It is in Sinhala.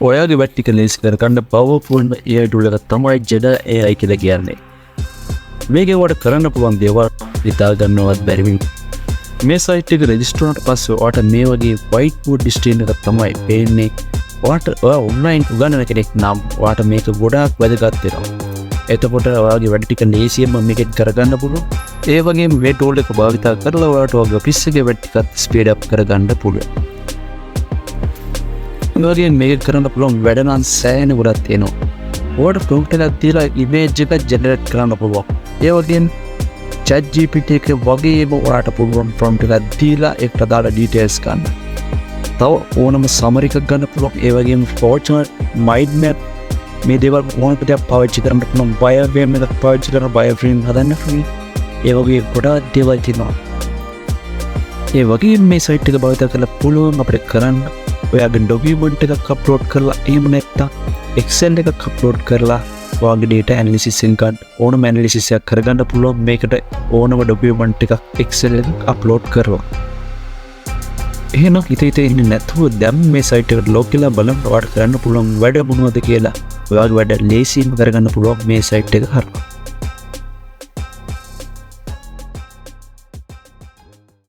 ඔයාගේ වැඩ ටික ලේසි කරගන්න පවර්ෆුල් AI tool එකක් තමයි jeda.ai කියලා කියන්නේ. මේකේ ඔයාලට කරන්න පුළුවන් දේවල් හිතා ගන්නවත් බැරි වෙයි. මේ සයිට් එක රෙජිස්ටර් වුණාට පස්සේ ඔයාලට මේ වගේ whiteboard screen එකක් තමයි පේන්නේ. ඔයා ඔන්ලයින් උගන්වන කෙනෙක් නම් ඔයාලට මේක ගොඩාක් වැදගත් වෙනවා. එතකොට ඔයාගේ වැඩ ටික ලේසියෙන්ම මේකෙන් කරගන්න පුළුවන්. ඒ වගේම මේ tool එක භාවිත කරලා ඔයාලට ඔයාගේ ඔෆිස් එකේ වැඩ ටිකත් ස්පීඩ් අප් කරගන්න පුළුවන්. ඒ මේක කරන්න පුළුවන් වැඩ නම් සෑහෙන ගොඩක් තියෙනවා. ඔයාලට prompt එකක් දීලා image එක generate කරන්න පුළුවන්. ඒ වගේම chat GPT එක වගේම ඔයාලට පුළුවන් prompt එකක් දීලා ඒකට දාලා details ගන්න. තව ඕනම summary එකක් ගන්න පුළුවන්. ඒ වගේම fortune mind map මේ දේවල් ඕනකට පාවිච්චි කරන්න පුළුවන්. wireframe එකක් පාවිච්චි කරන wireframe හදන්න පුළුවන්. ඒ වගේ ගොඩාක් දේවල් තියෙනවා. ඒ වගේම මේ site එක භාවිත කරලා පුළුවන් අපිට කරන්න ඔයාගේ document එකක් upload කරලා එහෙම නැත්නම් Excel එකක් upload කරලා ඔයාගේ data analysis එකෙන් ඕනම analysis එකක් කරගන්න පුළුවන්. මේකට ඕනම document එකක් Excel එකක් upload කරලා. එහෙනම් හිතේ ඉන්නේ නැතුව දැන් මේ site එකට log කරලා බලන්න ඔයාලට කරන්න පුළුවන් වැඩ මොනවද කියලා. ඔයාගේ වැඩ ලේසියෙන් කරගන්න පුළුවන් මේ site එක හරහා.